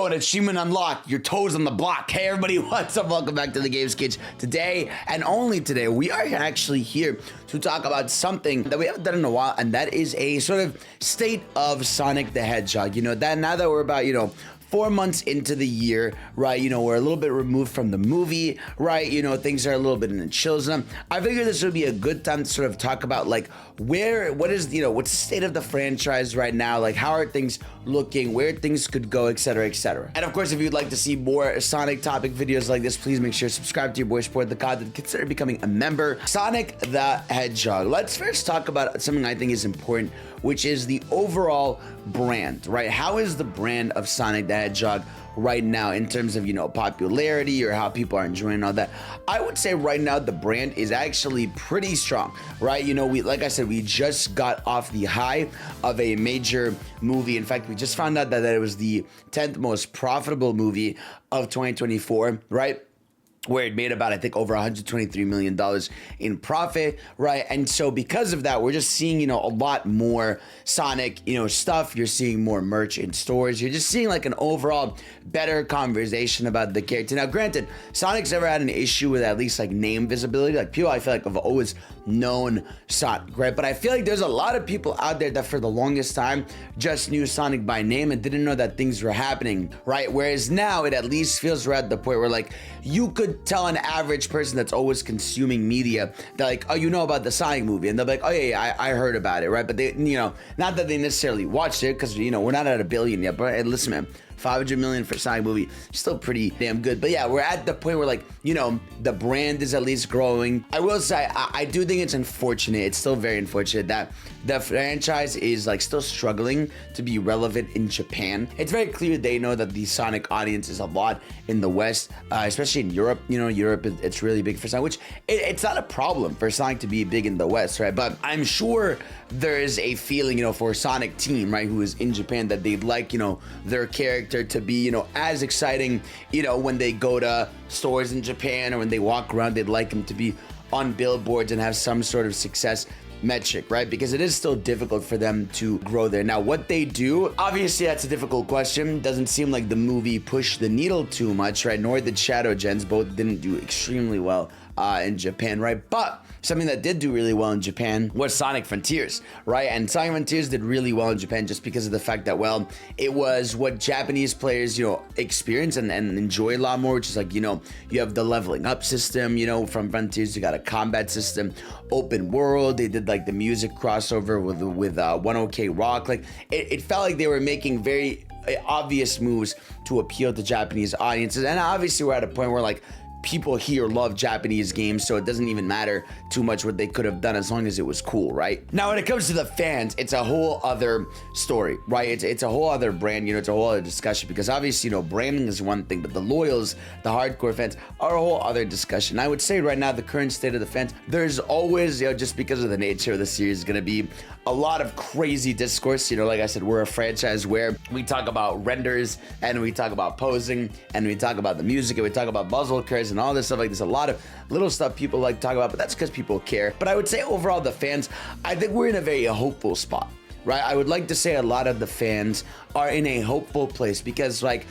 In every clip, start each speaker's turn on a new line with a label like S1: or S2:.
S1: an achievement unlocked, your toes on the block. Hey everybody, what's up? Welcome back to the Games Kids. Today, and only today, we are actually here to talk about something that we haven't done in a while, and that is a sort of state of Sonic the Hedgehog. You know, that now that we're about, 4 months into the year, right? We're a little bit removed from the movie, right? Things are a little bit in the chill zone. I figured this would be a good time to sort of talk about like what's the state of the franchise right now? Like, how are things looking, where things could go, etc., etc. And of course, if you'd like to see more Sonic topic videos like this, please make sure to subscribe to your boy, support the content, consider becoming a member. Sonic the Hedgehog. Let's first talk about something I think is important, which is the overall brand, right? How is the brand of Sonic the Hedgehog right now in terms of, popularity or how people are enjoying all that? I would say right now the brand is actually pretty strong, right? Like I said, we just got off the high of a major movie. In fact, we just found out that it was the 10th most profitable movie of 2024, right? Where it made about, I think, over $123 million in profit, right? And so because of that, we're just seeing, a lot more Sonic, stuff. You're seeing more merch in stores. You're just seeing like an overall better conversation about the character. Now, granted, Sonic's never had an issue with at least like name visibility. Like people, I feel like, have always known Sonic, right? But I feel like there's a lot of people out there that for the longest time just knew Sonic by name and didn't know that things were happening, right? Whereas now it at least feels we're at the point where like you could tell an average person that's always consuming media that like, oh, you know about the Sonic movie, and they'll be like, oh yeah, I heard about it, right? But they, not that they necessarily watched it, because we're not at 1 billion yet, but listen, man, 500 million for Sonic movie, still pretty damn good. But yeah, we're at the point where like, the brand is at least growing. I will say, I do think it's unfortunate. It's still very unfortunate that the franchise is like still struggling to be relevant in Japan. It's very clear they know that the Sonic audience is a lot in the West, especially in Europe. Europe, it's really big for Sonic, which it's not a problem for Sonic to be big in the West, right? But I'm sure there is a feeling, for Sonic Team, right, who is in Japan, that they'd like, their character to be, as exciting, when they go to stores in Japan or when they walk around, they'd like them to be on billboards and have some sort of success metric, right? Because it is still difficult for them to grow there. Now, what they do, obviously that's a difficult question. Doesn't seem like the movie pushed the needle too much, right? Nor did Shadow Gens. Both didn't do extremely well in Japan, right? But something that did do really well in Japan was Sonic Frontiers, right? And Sonic Frontiers did really well in Japan just because of the fact that, well, it was what Japanese players, experience and enjoy a lot more, which is like, you have the leveling up system, from Frontiers, you got a combat system, open world. They did like the music crossover with 1OK Rock. Like it felt like they were making very obvious moves to appeal to Japanese audiences. And obviously we're at a point where like people here love Japanese games, so it doesn't even matter too much what they could have done as long as it was cool, right? Now, when it comes to the fans, it's a whole other story, right? It's a whole other brand, it's a whole other discussion, because obviously, branding is one thing, but the loyals, the hardcore fans are a whole other discussion. I would say right now, the current state of the fans, there's always, just because of the nature of the series, going to be a lot of crazy discourse. Like I said, we're a franchise where we talk about renders and we talk about posing and we talk about the music and we talk about muzzle curves and all this stuff. Like there's a lot of little stuff people like to talk about, but that's because people care. But I would say overall, the fans, I think we're in a very hopeful spot, right? I would like to say a lot of the fans are in a hopeful place because, like,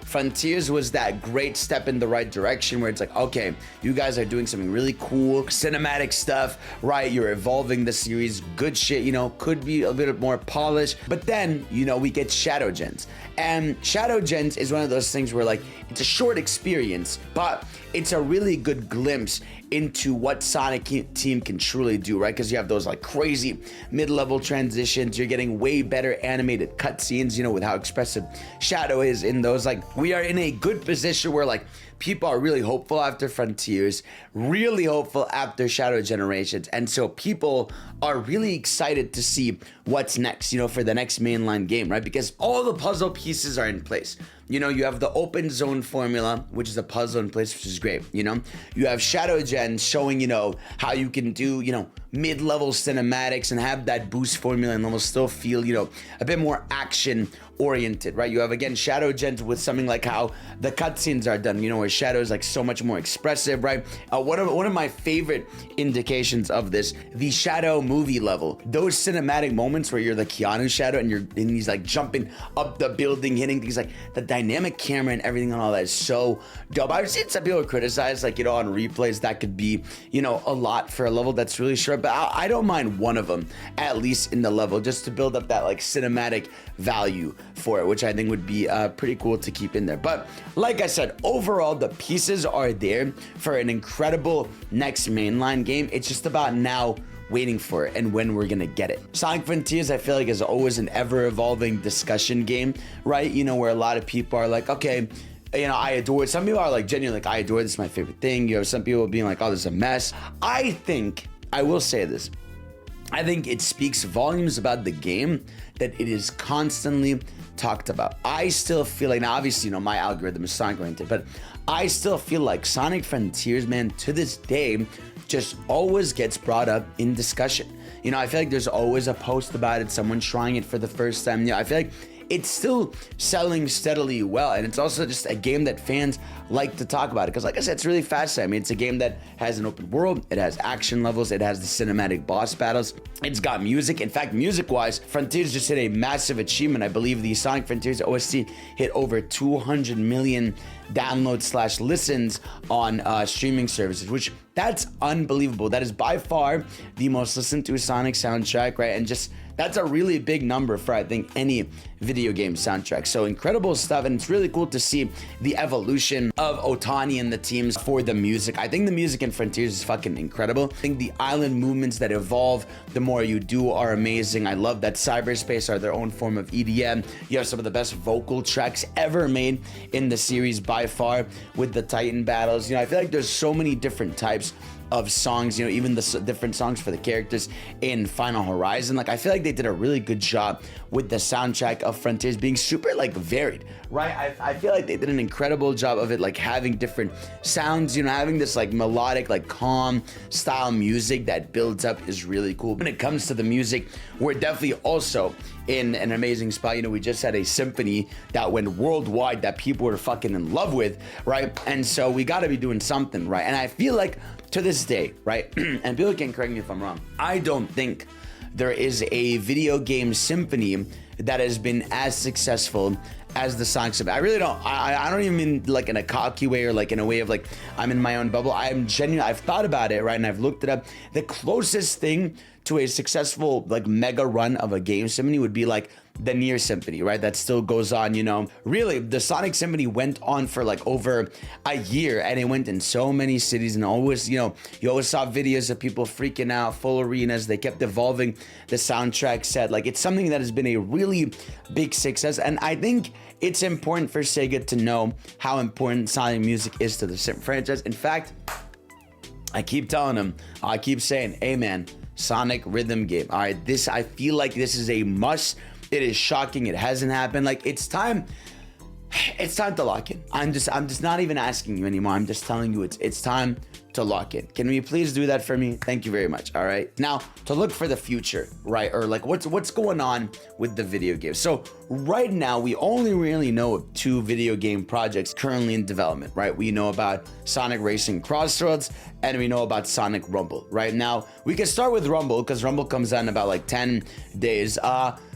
S1: Frontiers was that great step in the right direction where it's like, okay, you guys are doing something really cool, cinematic stuff, right? You're evolving the series, good shit, could be a bit more polished. But then, we get Shadow Gens. And Shadow Gens is one of those things where, like, it's a short experience, but it's a really good glimpse into what Sonic Team can truly do, right? Because you have those like crazy mid-level transitions. You're getting way better animated cutscenes, with how expressive Shadow is in those. Like, we are in a good position where like people are really hopeful after Frontiers, really hopeful after Shadow Generations. And so people are really excited to see what's next, for the next mainline game, right? Because all the puzzle pieces are in place. You have the open zone formula, which is a puzzle in place, which is great. You have Shadow Gen showing, how you can do, mid-level cinematics and have that boost formula and almost still feel, a bit more action oriented, right? You have, again, Shadow gens with something like how the cutscenes are done, where Shadow is like so much more expressive, right? One of my favorite indications of this, the Shadow movie level, those cinematic moments where you're the Keanu Shadow and he's like jumping up the building, hitting things, like the dynamic camera and everything and all that is so dope. I've seen some people criticize, like, on replays that could be, a lot for a level that's really short, but I don't mind one of them, at least in the level, just to build up that like cinematic value for it, which I think would be pretty cool to keep in there. But like I said, overall, the pieces are there for an incredible next mainline game. It's just about now waiting for it and when we're gonna get it. Sonic Frontiers, I feel like, is always an ever-evolving discussion game, right? Where a lot of people are like, okay, I adore it. Some people are like genuinely like, I adore this, is my favorite thing. You have some people being like, oh, this is a mess. I will say this. I think it speaks volumes about the game that it is constantly talked about. I still feel like, now obviously, my algorithm is Sonic oriented, but I still feel like Sonic Frontiers, man, to this day, just always gets brought up in discussion. I feel like there's always a post about it, someone trying it for the first time. I feel like it's still selling steadily well, and it's also just a game that fans like to talk about it because, like I said, it's really fascinating. I mean, it's a game that has an open world, it has action levels, it has the cinematic boss battles, it's got music. In fact, music-wise, Frontiers just hit a massive achievement. I believe the Sonic Frontiers OST hit over 200 million downloads / listens on streaming services, which that's unbelievable. That is by far the most listened to Sonic soundtrack, right? And just that's a really big number for, I think, any video game soundtrack. So incredible stuff, and it's really cool to see the evolution of Otani and the teams for the music. I think the music in Frontiers is fucking incredible. I think the island movements that evolve the more you do are amazing. I love that cyberspace are their own form of EDM. You have some of the best vocal tracks ever made in the series by far with the Titan battles. I feel like there's so many different types of songs, even the different songs for the characters in Final Horizon. Like, I feel like they did a really good job with the soundtrack of Frontiers being super like varied, right? I feel like they did an incredible job of it, like having different sounds, having this like melodic, like calm style music that builds up is really cool. When it comes to the music, we're definitely also in an amazing spot. We just had a symphony that went worldwide that people were fucking in love with, right? And so we got to be doing something, right? And I feel like to this day, right? And people can correct me if I'm wrong, I don't think there is a video game symphony that has been as successful as the Sonic Symphony. I really don't. I don't even mean like in a cocky way or like in a way of like I'm in my own bubble. I'm genuine. I've thought about it, right? And I've looked it up. The closest thing to a successful like mega run of a game symphony would be like the Nier Symphony, right? That still goes on, Really, the Sonic Symphony went on for like over a year, and it went in so many cities, and always, you always saw videos of people freaking out, full arenas. They kept evolving the soundtrack set. Like, it's something that has been a really big success, and I think it's important for Sega to know how important Sonic music is to the franchise. In fact, I keep telling them, I keep saying, hey man, Sonic rhythm game. All right, I feel like this is a must. It is shocking. It hasn't happened. Like, it's time to lock in. I'm just not even asking you anymore. I'm just telling you it's time to lock in. Can we please do that for me? Thank you very much. All right. Now, to look for the future, right? Or like what's going on with the video game. So right now, we only really know of 2 video game projects currently in development, right? We know about Sonic Racing Crossroads, and we know about Sonic Rumble. Right now, we can start with Rumble because Rumble comes out in about like 10 days.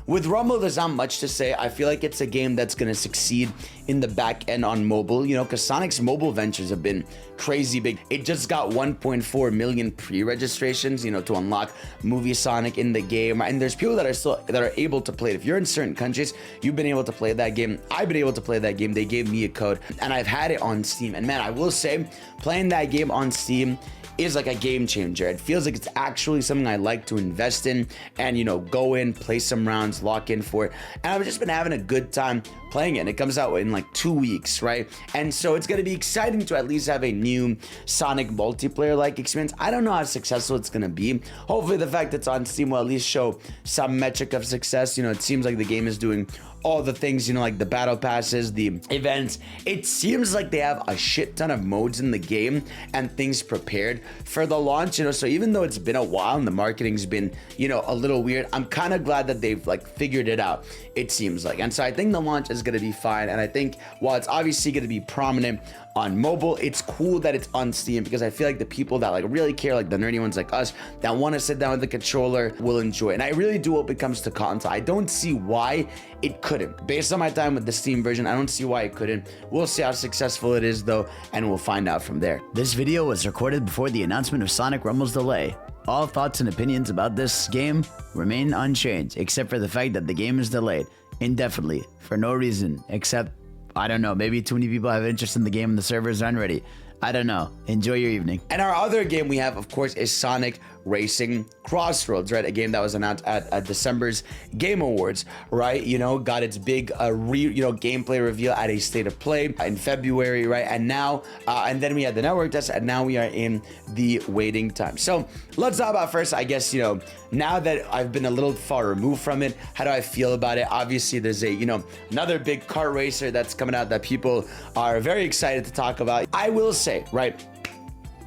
S1: With Rumble, there's not much to say. I feel like it's a game that's going to succeed in the back end on mobile, because Sonic's mobile ventures have been crazy big. It just got 1.4 million pre-registrations, to unlock Movie Sonic in the game. And there's people that are able to play it. If you're in certain countries, you've been able to play that game. I've been able to play that game. They gave me a code, and I've had it on Steam. And man, I will say, playing that game on Steam is like a game changer. It feels like it's actually something I like to invest in and, go in, play some rounds, lock in for it. And I've just been having a good time playing it. And it comes out in like 2 weeks, right? And so it's going to be exciting to at least have a new Sonic multiplayer-like experience. I don't know how successful it's going to be. Hopefully the fact that it's on Steam will at least show some metric of success. It seems like the game is doing all the things, you know, like the battle passes, the events. It seems like they have a shit ton of modes in the game and things prepared for the launch, you know. So even though it's been a while and the marketing's been, you know, a little weird, I'm kind of glad that they've like figured it out, it seems like. And so I think the launch is going to be fine. And I think while it's obviously going to be prominent on mobile, it's cool that it's on Steam, because I feel like the people that like really care, like the nerdy ones like us that want to sit down with the controller, will enjoy it. And I really do hope it comes to console. I don't see why it couldn't. Based on my time with the Steam version, I don't see why it couldn't. We'll see how successful it is though, and we'll find out from there.
S2: This video was recorded before the announcement of Sonic Rumble's delay. All thoughts and opinions about this game remain unchanged, except for the fact that the game is delayed indefinitely for no reason, except, I don't know, maybe too many people have interest in the game and the servers aren't ready. I don't know. Enjoy your evening.
S1: And our other game we have, of course, is Sonic Racing Crossroads, right? A game that was announced at December's Game Awards, right? You know, got its big gameplay reveal at a State of Play in February, right? And now, and then we had the network test, and now we are in the waiting time. So let's talk about first, I guess, you know, now that I've been a little far removed from it, how do I feel about it? Obviously, there's a, you know, another big kart racer that's coming out that people are very excited to talk about. I will say, right,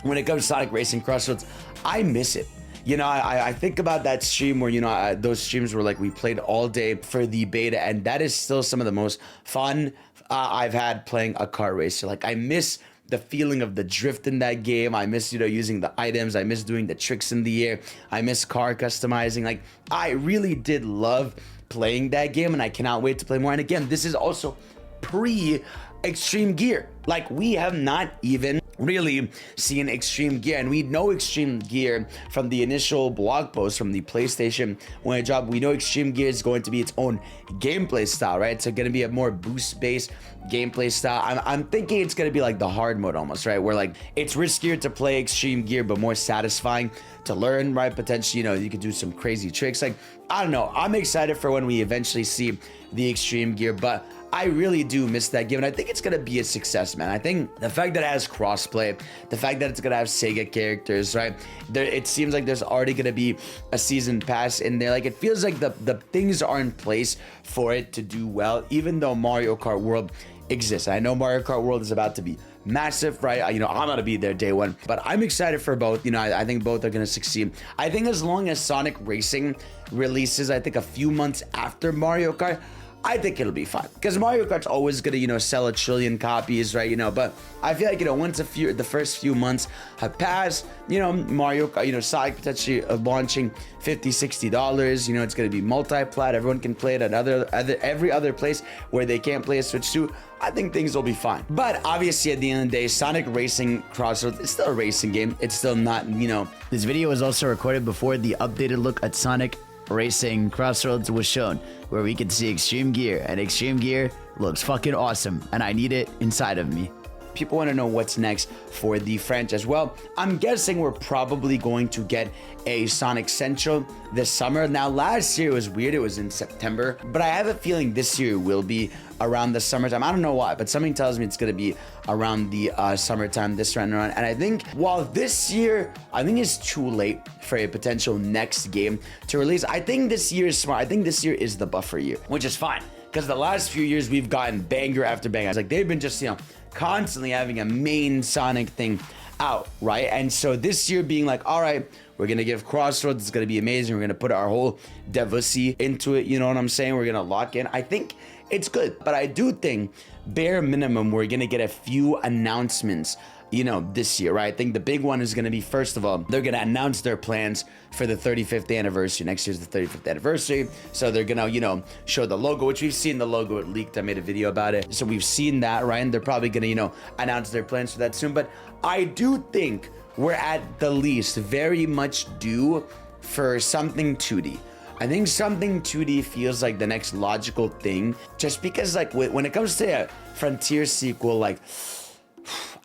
S1: when it comes to Sonic Racing Crossroads, I miss it. You know, I think about that stream where, you know, those streams were like we played all day for the beta, and that is still some of the most fun I've had playing a car racer. Like, I miss the feeling of the drift in that game. I miss, you know, using the items. I miss doing the tricks in the air. I miss car customizing. Like, I really did love playing that game, and I cannot wait to play more. And again, this is also pre-Extreme Gear. Like, we have not even really seen Extreme Gear, and we know Extreme Gear from the initial blog post from the PlayStation when it dropped. We know Extreme Gear is going to be its own gameplay style, right? So going to be a more boost based gameplay style. I'm thinking it's going to be like the hard mode almost, right? Where like it's riskier to play Extreme Gear but more satisfying to learn, right? Potentially, you know, you could do some crazy tricks. Like, I don't know, I'm excited for when we eventually see the Extreme Gear, but I really do miss that game, and I think it's gonna be a success, man. I think the fact that it has crossplay, the fact that it's gonna have Sega characters, right? It seems like there's already gonna be a season pass in there. Like, it feels like the things are in place for it to do well, even though Mario Kart World exists. I know Mario Kart World is about to be massive, right? You know, I'm gonna be there day one, but I'm excited for both. You know, I think both are gonna succeed. I think as long as Sonic Racing releases, I think a few months after Mario Kart, I think it'll be fine, because Mario Kart's always gonna, you know, sell 1 trillion copies, right? You know, but I feel like, you know, once the first few months have passed, you know, Mario Kart, you know, Sonic potentially launching $50-$60, you know, it's gonna be multi-plat. Everyone can play it at every other place where they can't play a Switch 2. I think things will be fine. But obviously, at the end of the day, Sonic Racing Crossroads is still a racing game. It's still not, you know.
S2: This video was also recorded before the updated look at Sonic Racing Crossroads was shown, where we could see Extreme Gear, and Extreme Gear looks fucking awesome, and I need it inside of me.
S1: People want to know what's next for the franchise. Well, I'm guessing we're probably going to get a Sonic Central this summer. Now, last year was weird. It was in September, but I have a feeling this year will be around the summertime. I don't know why, but something tells me it's going to be around the summertime this round around. And I think while this year, I think it's too late for a potential next game to release, I think this year is smart. I think this year is the buffer year, which is fine, because the last few years we've gotten banger after banger. It's like they've been just, you know, constantly having a main Sonic thing out, right? And so this year being like, all right, we're gonna give Crossroads, it's gonna be amazing, we're gonna put our whole devacy into it, you know what I'm saying? We're gonna lock in. I think it's good, but I do think bare minimum we're gonna get a few announcements, you know, this year, right? I think the big one is going to be, first of all, they're going to announce their plans for the 35th anniversary. Next year's the 35th anniversary. So they're going to, you know, show the logo, which we've seen the logo. It leaked. I made a video about it. So we've seen that, right? And they're probably going to, you know, announce their plans for that soon. But I do think we're at the least very much due for something 2D. I think something 2D feels like the next logical thing, just because, like, when it comes to a Frontier sequel, like,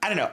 S1: I don't know.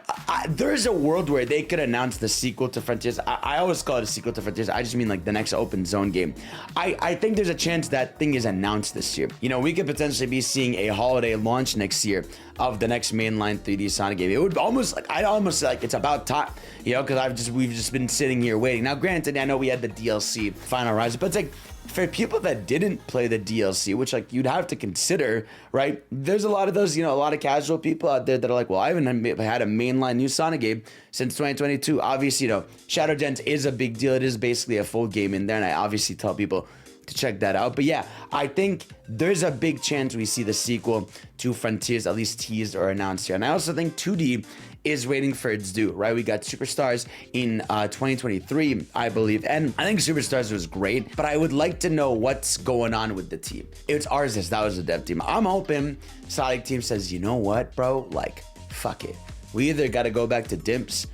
S1: There's a world where they could announce the sequel to Frontiers. I always call it a sequel to Frontiers. I just mean like the next open zone game. I think there's a chance that thing is announced this year. You know, we could potentially be seeing a holiday launch next year of the next mainline 3D Sonic game. It would almost like, I'd almost say like it's about time, you know, because we've just been sitting here waiting. Now, granted, I know we had the DLC Final Rise, but it's like, for people that didn't play the DLC, which like you'd have to consider, right? There's a lot of those, a lot of casual people out there that are like, well, I haven't had a mainline new Sonic game since 2022. Obviously, Shadow Gens is a big deal. It is basically a full game in there, and I obviously tell people to check that out. But yeah, I think there's a big chance we see the sequel to Frontiers at least teased or announced here. And I also think 2D is waiting for its due, right? We got Superstars in 2023, I believe. And I think Superstars was great, but I would like to know what's going on with the team. It's ours, that was the dev team. I'm hoping Sonic team says, you know what, bro? Like, fuck it. We either got to go back to Dimps,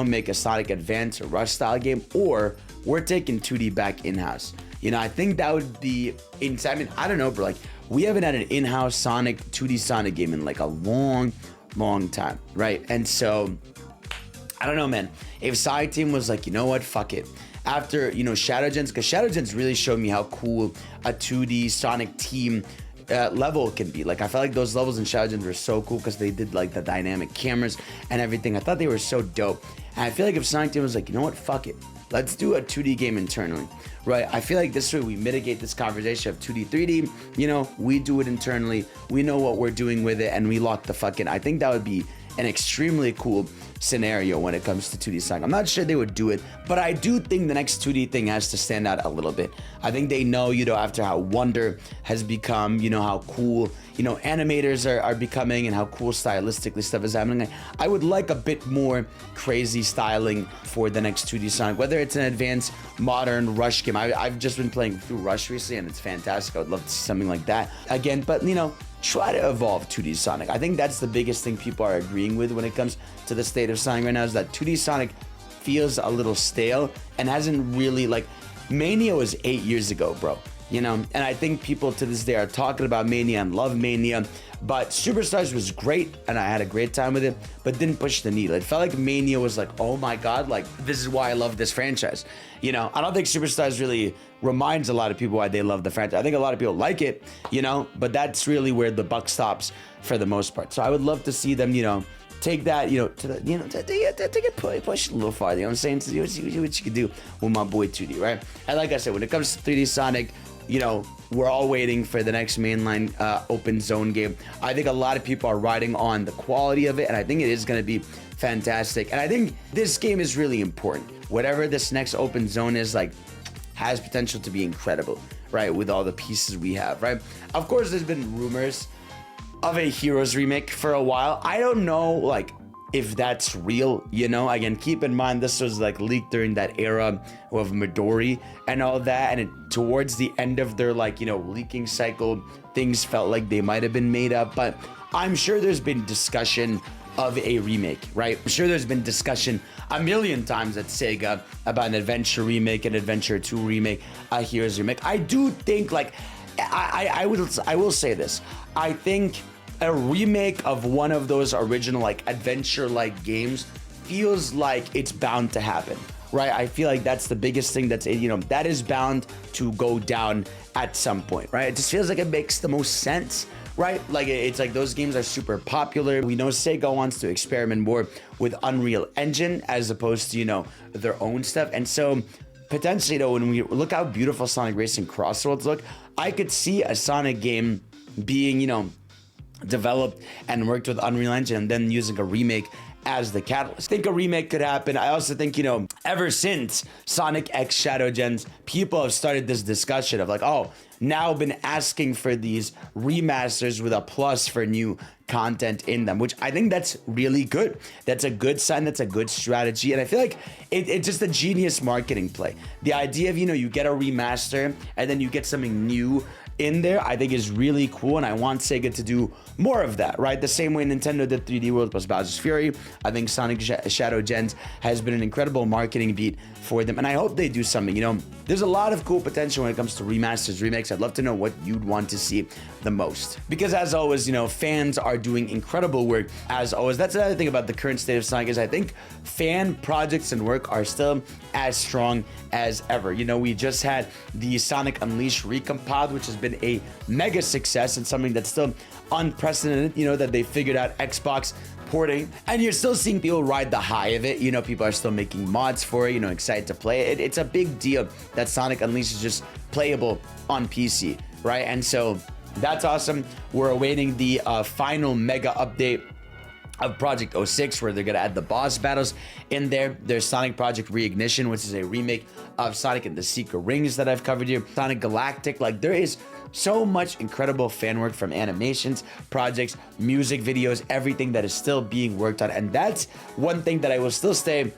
S1: make a Sonic Advance or Rush style game, or we're taking 2D back in-house. I think that would be insane. I mean, I don't know, bro. Like, we haven't had an in-house 2D Sonic game in like a long time, right? And so, I don't know, man. If Sonic Team was like, you know what, fuck it. After, Shadow Gens, because Shadow Gens really showed me how cool a 2D Sonic Team level can be. Like, I felt like those levels in Shadow Gens were so cool because they did like the dynamic cameras and everything. I thought they were so dope. And I feel like if Sonic Team was like, you know what, fuck it. Let's do a 2D game internally, right? I feel like this way we mitigate this conversation of 2D, 3D. We do it internally. We know what we're doing with it, and we lock the fuck in. I think that would be an extremely cool scenario when it comes to 2D Sonic. I'm not sure they would do it, but I do think the next 2D thing has to stand out a little bit. I think they know, after how Wonder has become, how cool, animators are becoming and how cool stylistically stuff is happening. I would like a bit more crazy styling for the next 2D Sonic, whether it's an advanced, modern Rush game. I've just been playing through Rush recently and it's fantastic. I would love to see something like that again, but try to evolve 2D Sonic. I think that's the biggest thing people are agreeing with when it comes to the state of Sonic right now, is that 2D Sonic feels a little stale and hasn't really, like, Mania was 8 years ago, bro. And I think people to this day are talking about Mania and love Mania, but Superstars was great and I had a great time with it, but didn't push the needle. It felt like Mania was like, oh my God, like, this is why I love this franchise. I don't think Superstars really reminds a lot of people why they love the franchise. I think a lot of people like it, but that's really where the buck stops for the most part. So I would love to see them, take that, to the, take it push it a little farther. You know what I'm saying? To see what you can do with my boy 2D, right? And like I said, when it comes to 3D Sonic, we're all waiting for the next mainline open zone game. I think a lot of people are riding on the quality of it, and I think it is going to be fantastic. And I think this game is really important. Whatever this next open zone is, like, has potential to be incredible, right? With all the pieces we have, right? Of course, there's been rumors of a Heroes remake for a while. I don't know, like, if that's real, again, keep in mind this was like leaked during that era of Midori and all that, and towards the end of their leaking cycle, things felt like they might have been made up. But I'm sure there's been discussion of a remake, right? I'm sure there's been discussion a million times at Sega about an Adventure remake, an Adventure 2 remake, a Heroes remake. I do think, like, I will say this. I think a remake of one of those original adventure games feels like it's bound to happen, right? I feel like that's the biggest thing that is bound to go down at some point, right? It just feels like it makes the most sense, right? Like, it's like those games are super popular. We know Sega wants to experiment more with Unreal Engine as opposed to their own stuff. And so potentially, when we look how beautiful Sonic Racing Crossroads look, I could see a Sonic game being developed and worked with Unreal Engine and then using a remake as the catalyst. I think a remake could happen. I also think, ever since Sonic X Shadow Gens, people have started this discussion of like, oh, now been asking for these remasters with a plus for new content in them, which I think that's really good. That's a good sign. That's a good strategy. And I feel like it's just a genius marketing play. The idea of, you get a remaster and then you get something new in there, I think is really cool, and I want Sega to do more of that, right? The same way Nintendo did 3D World plus Bowser's Fury. I think Sonic Shadow Gens has been an incredible marketing beat for them, and I hope they do something. There's a lot of cool potential when it comes to remasters, remakes. I'd love to know what you'd want to see the most, because as always, fans are doing incredible work. As always, that's another thing about the current state of Sonic, is I think fan projects and work are still as strong as ever. We just had the Sonic Unleashed Recompiled, which has been been a mega success and something that's still unprecedented, you know, that they figured out Xbox porting, and you're still seeing people ride the high of it. You know, people are still making mods for it, you know, excited to play it. It's a big deal that Sonic Unleashed is just playable on PC, right? And so that's awesome. We're awaiting the final mega update of Project 06, where they're going to add the boss battles in there. There's Sonic Project Reignition, which is a remake of Sonic and the Secret Rings that I've covered here. Sonic Galactic, like there is so much incredible fan work from animations, projects, music videos, everything that is still being worked on. And that's one thing that I will still say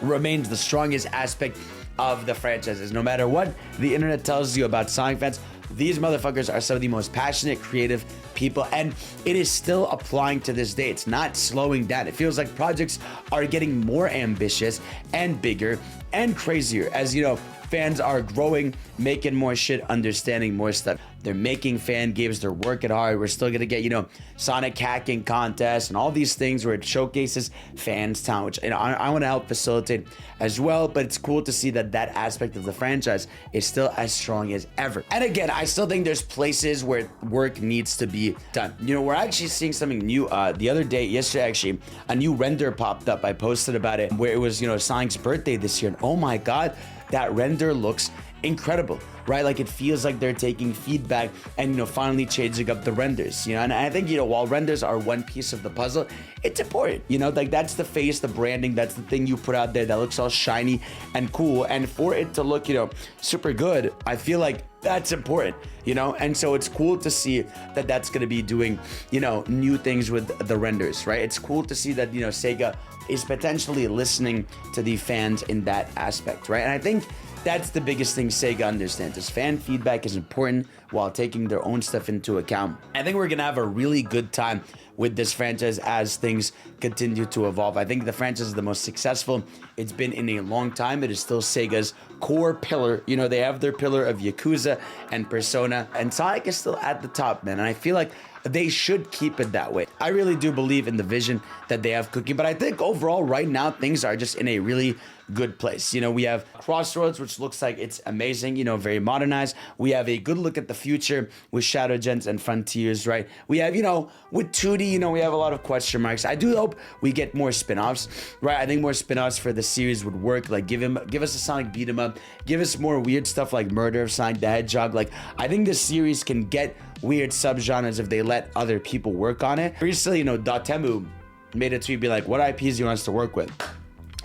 S1: remains the strongest aspect of the franchises. No matter what the internet tells you about Sonic fans, these motherfuckers are some of the most passionate, creative people, and it is still applying to this day. It's not slowing down. It feels like projects are getting more ambitious and bigger and crazier as, you know, fans are growing, making more shit, understanding more stuff. They're making fan games, they're working hard. We're still gonna get, you know, Sonic hacking contests and all these things where it showcases fans' talent, which, you know, I want to help facilitate as well. But it's cool to see that that aspect of the franchise is still as strong as ever. And again, I still think there's places where work needs to be done. You know, we're actually seeing something new. The other day, yesterday actually, a new render popped up. I posted about it where it was, you know, Sonic's birthday this year, and oh my god, that render looks incredible, right? Like it feels like they're taking feedback and, you know, finally changing up the renders, you know. And I think, you know, while renders are one piece of the puzzle, it's important, you know, like that's the face, the branding, that's the thing you put out there that looks all shiny and cool. And for it to look, you know, super good, I feel like that's important, you know. And so it's cool to see that that's going to be doing, you know, new things with the renders, right? It's cool to see that, you know, Sega is potentially listening to the fans in that aspect, right? And I think that's the biggest thing Sega understands, is fan feedback is important while taking their own stuff into account. I think we're gonna have a really good time with this franchise as things continue to evolve. I think the franchise is the most successful it's been in a long time. It is still Sega's core pillar. You know, they have their pillar of Yakuza and Persona, and Sonic is still at the top, man. And I feel like they should keep it that way. I really do believe in the vision that they have cooking, but I think overall right now things are just in a really good place. You know, we have Crossroads, which looks like it's amazing, you know, very modernized. We have a good look at the future with Shadow Gens and Frontiers, right? We have, you know, with 2D, you know, we have a lot of question marks. I do hope we get more spin-offs, right? I think more spin-offs for the series would work. Like give us a Sonic beat 'em up, give us more weird stuff like Murder of Sonic the Hedgehog. Like I think this series can get weird subgenres if they let other people work on it. Recently, you know, Dotemu made a tweet be like, what IPs do you want us to work with?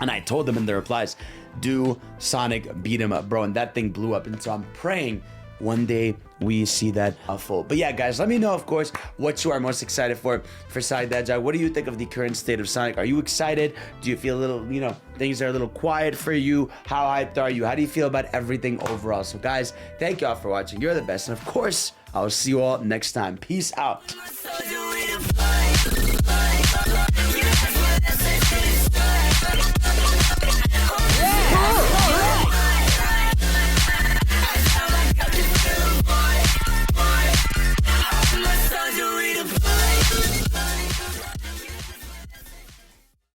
S1: And I told them in the replies, do Sonic beat 'em up, bro. And that thing blew up. And so I'm praying one day we see that full. But yeah, guys, let me know, of course, what you are most excited for Sonic the Hedgehog. What do you think of the current state of Sonic? Are you excited? Do you feel a little, you know, things are a little quiet for you? How hyped are you? How do you feel about everything overall? So guys, thank you all for watching. You're the best. And of course, I'll see you all next time. Peace out.